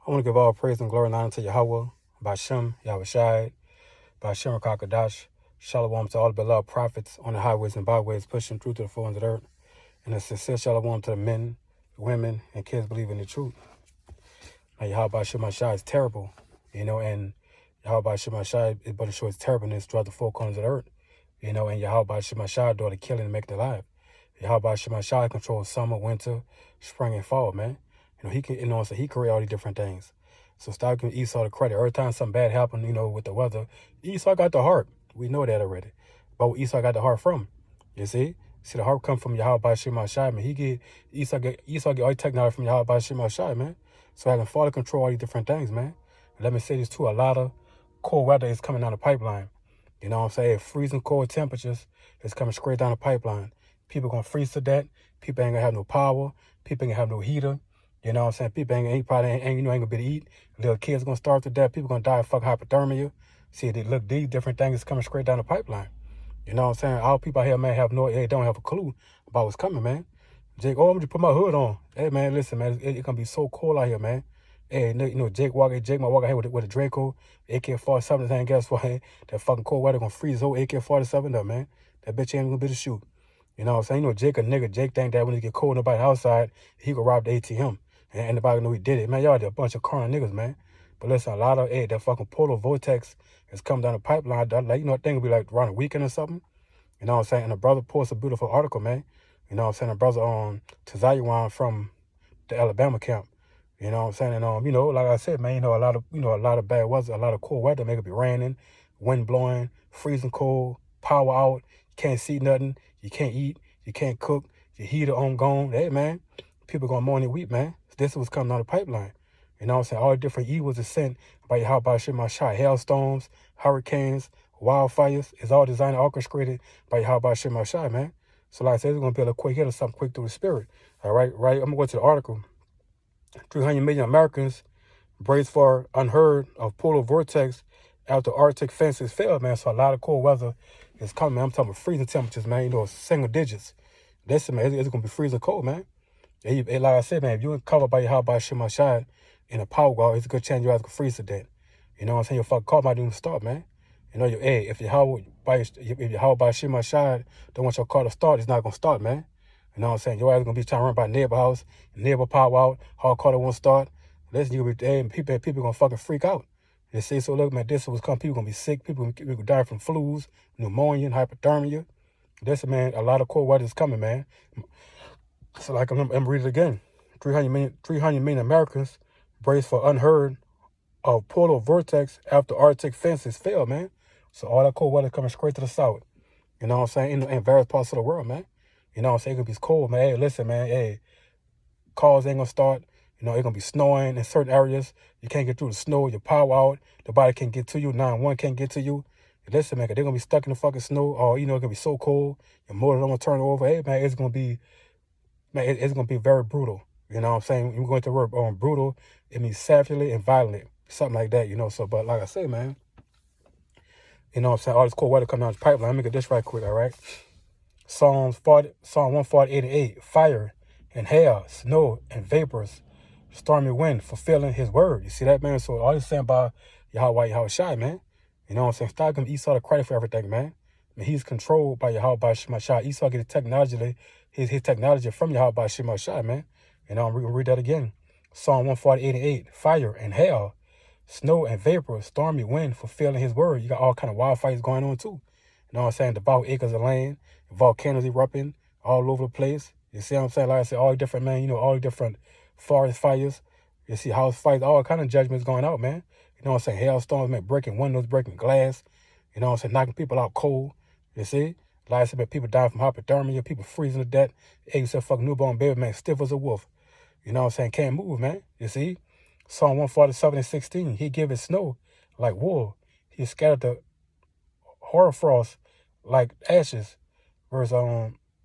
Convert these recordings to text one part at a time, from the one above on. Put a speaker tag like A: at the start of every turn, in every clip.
A: I want to give all praise and glory and honor to Yahweh, Bashem, Yahushai, Bashem Kakadash, Shalom to all the beloved prophets on the highways and byways pushing truth to the four ends of the earth, and a sincere Shalom to the men, women, and kids believing the truth. Now, Yahweh Shemashai is terrible, and Yahweh Shemashai is but to show his terribleness throughout the four corners of the earth, and Yahweh Shemashai doing the killing and making it alive. Yahweh Shemashai controls summer, winter, spring, and fall, man. He can, so he create all these different things. So stop giving Esau the credit. Every time something bad happened, with the weather, Esau got the heart. We know that already. But where Esau got the heart from? You see? See, the heart come from Yahweh Shemashai, man. Esau get all the technology from Yahweh Shemashai, man. So I can follow control all these different things, man. And let me say this too, a lot of cold weather is coming down the pipeline. You know what I'm saying? Freezing cold temperatures is coming straight down the pipeline. People gonna freeze to that. People ain't gonna have no power. People ain't gonna have no heater. You know what I'm saying? People ain't gonna be able to eat. Little kids gonna starve to death. People gonna die of fucking hypothermia. See, these different things is coming straight down the pipeline. You know what I'm saying? All people out here, man, don't have a clue about what's coming, man. Jake, I'm gonna just put my hood on. Hey, man, listen, man, it's gonna be so cold out here, man. Hey, Jake might walk out here with a Draco, AK-47, and guess what? That fucking cold weather gonna freeze his whole AK-47 up, man. That bitch ain't gonna be able to shoot. You know what I'm saying? Jake a nigga. Jake think that when he get cold nobody outside, he could rob the ATM. And nobody know he did it. Man, y'all a bunch of carnal niggas, man. But listen, a lot of, that fucking polar vortex is coming down the pipeline. Like, I think it'll be like around a weekend or something. You know what I'm saying? And the brother posted a beautiful article, man. You know what I'm saying? The brother Tazayuan from the Alabama camp. You know what I'm saying? And like I said, man, a lot of bad weather, a lot of cold weather, make it be raining, wind blowing, freezing cold, power out, you can't see nothing, you can't eat, you can't cook, your heater on gone. Hey, man, people gonna mourn and weep, man. This was coming down the pipeline. You know what I'm saying? All the different evils are sent by Yahweh Shemashai. Hailstorms, hurricanes, wildfires. It's all designed and orchestrated by Yahweh Shemashai, man. So like I said, it's going to be a little quick hit or something quick through the spirit. All right? I'm going to go to the article. 300 million Americans brace for unheard of polar vortex after Arctic fences failed, man. So a lot of cold weather is coming, man. I'm talking about freezing temperatures, man. Single digits. Listen, man, it's going to be freezing cold, man. Like I said, man, if you ain't covered by Yahweh Shemashai in a power wall, it's a good chance your ass can freeze to death. You know what I'm saying? Your fucking car might even start, man. If Yahweh Shemashai don't want your car to start, it's not going to start, man. You know what I'm saying? Your ass going to be trying to run by neighbor house, neighbor power out, hard car that won't start. Listen, you'll be, people going to fucking freak out. They say, so look, man, this was coming. People going to be sick. People going to die from flus, pneumonia, hypothermia. Listen, man, a lot of cold weather is coming, man. So like I'm reading it again. 300 million Americans brace for unheard of polar vortex after Arctic fences fail, man. So all that cold weather coming straight to the south. You know what I'm saying? In various parts of the world, man. You know what I'm saying? It's gonna be cold, man. Hey, listen, man. Hey, cars ain't gonna start. It's gonna be snowing in certain areas. You can't get through the snow. Your power out. The body can't get to you. 911 can't get to you. Listen, man, they're gonna be stuck in the fucking snow. Or it's gonna be so cold. Your motor don't wanna turn over. Hey, man, it's gonna be very brutal. You know what I'm saying? When we're going to work on brutal, it means savagely and violent. Something like that, So, but like I say, man, you know what I'm saying? All this cold weather coming down the pipeline. Let me get this right quick, all right? Psalm 148:8, fire and hail, snow and vapors, stormy wind, fulfilling his word. You see that, man? So all this saying about Yahweh Shai, man. You know what I'm saying? Stop giving Esau the credit for everything, man. I mean, he's controlled by Yahweh Shemashai. Esau get his technology from Yahweh Shemashai, man. I'm going to read that again. Psalm 148:8, fire and hail, snow and vapor, stormy wind, fulfilling his word. You got all kind of wildfires going on too. You know what I'm saying? Devout acres of land, volcanoes erupting all over the place. You see what I'm saying? Like I said, all different, man, all the different forest fires. You see house fires, all kind of judgments going out, man. You know what I'm saying? Hailstorms, man, breaking windows, breaking glass. You know what I'm saying? Knocking people out cold. You see? Like I said, man, people dying from hypothermia, people freezing to death. Hey, you said fucking newborn baby, man, stiff as a wolf. You know what I'm saying? Can't move, man. You see? Psalm 147:16. He give it snow like wool. He scattered the hoarfrost like ashes. Verse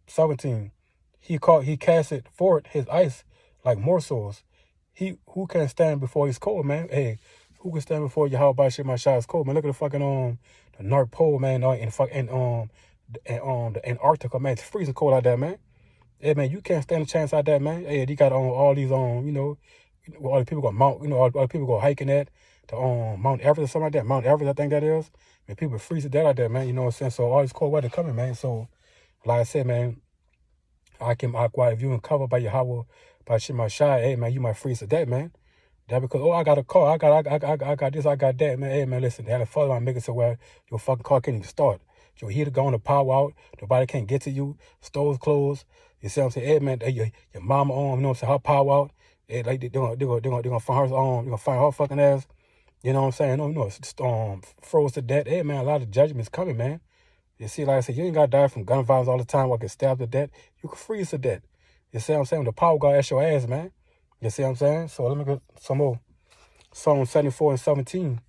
A: 17. He cast it forth his ice like morsels. Who can stand before his cold, man? Hey, who can stand before Yahweh Shemashai is cold, man? Look at the fucking the North Pole, man, and the Antarctica, man. It's freezing cold out there, man. Hey, man, you can't stand a chance out there, man. Hey, you got all these all the people go all the people go hiking at the Mount Everest or something like that. Mount Everest, I think that is. Man, people freeze to death out there, man. You know what I'm saying? So all this cold weather coming, man. So like I said, man, if you uncovered by Yahweh, by Shema Shai, hey man, you might freeze to death, man. That because I got a car, I got this, I got that, man. Hey man, listen, that father might make it so where your fucking car can't even start. Your heater going to power out, nobody can't get to you, stores closed. You see what I'm saying? Hey man, your mama on, you know what I'm saying, her power out. Hey, like they're gonna find her fucking ass. You know what I'm saying? Froze to death. Hey man, a lot of judgment's coming, man. You see, like I said, you ain't gotta die from gun violence all the time or get stabbed to death. You can freeze to death. You see what I'm saying? The power got at your ass, man. You see what I'm saying? So let me get some more. Psalm 74 and 17.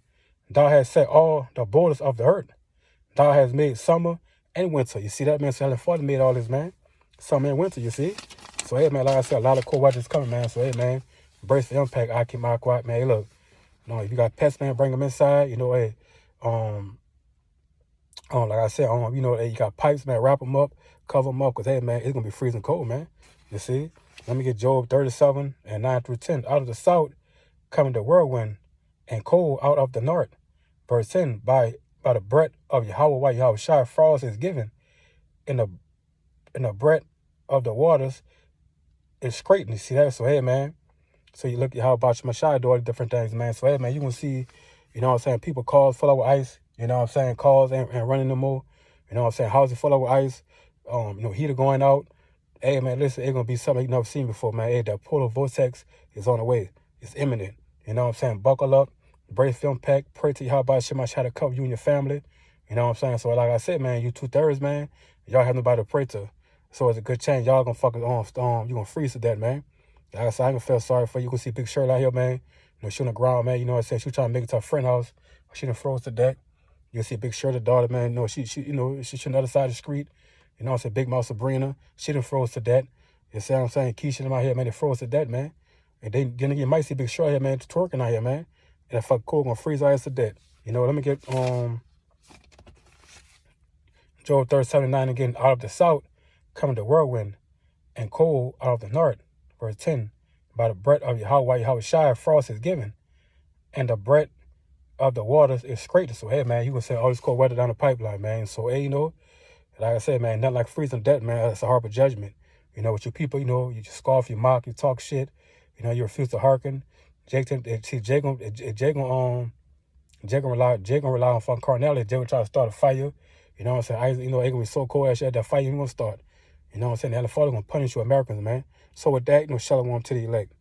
A: Thou hast set all the borders of the earth. Thou hast made summer and winter. You see that, man? So Heavenly Father made all this, man. Summer and winter, you see? So, hey, man, like I said, a lot of cold weather's coming, man. So, hey, man, brace the impact. I keep my quiet, man. Hey, look, if you got pets, man, bring them inside. Hey, like I said, hey, you got pipes, man, wrap them up, cover them up, because, hey, man, it's going to be freezing cold, man. You see? Let me get Job 37 and 9 through 10. Out of the south coming the whirlwind and cold out of the north. Verse 10, by the breath of Yahweh, while Yahweh Shai, frost is given. In the breadth of the waters is scraping. You see that? So, hey, man. So you look at how about Shai do all the different things, man. So, hey, man, you can see, you know what I'm saying, people cars full of ice, you know what I'm saying, cars and running no more. You know what I'm saying, houses full of ice, heater going out. Hey, man, listen, it's going to be something you've never seen before, man. Hey, that polar vortex is on the way. It's imminent. You know what I'm saying? Buckle up, brace film pack, pray to Yahweh Shema Shai to cover you and your family. You know what I'm saying? So like I said, man, you 2/3, man, y'all have nobody to pray to. So it's a good chance y'all gonna fucking you gonna freeze to that, man. Like I said, I ain't gonna feel sorry for you. You can see Big Shirley out here, man. She on the ground, man. You know what I'm saying? She trying to make it to her friend house. She done froze to death. You can see Big Shirley, daughter, man. She's on the other side of the street. You know what I'm saying? Big Mouth Sabrina, she done froze to death. You see what I'm saying? Keisha them out here, man, they froze to death, man. And then you might see Big Short here, man, twerking out here, man. And that fucking cold gonna freeze our ass to death. Let me get Job 37:9 again. Out of the south coming the whirlwind and cold out of the north. Verse 10. By the breath of Yahweh Shai, frost is given. And the breath of the waters is scraped. So, hey, man, you gonna send all this cold weather down the pipeline, man. So, hey, like I said, man, nothing like freezing to death, man. That's a horrible judgment. With your people, you just scoff, you mock, you talk shit. You refuse to hearken. Jay gonna rely on fucking carnality. Jay gonna try to start a fire. You know what I'm saying? It's gonna be so cold as that fire ain't gonna start. You know what I'm saying? The Father gonna punish you Americans, man. So with that, shalom to the elect.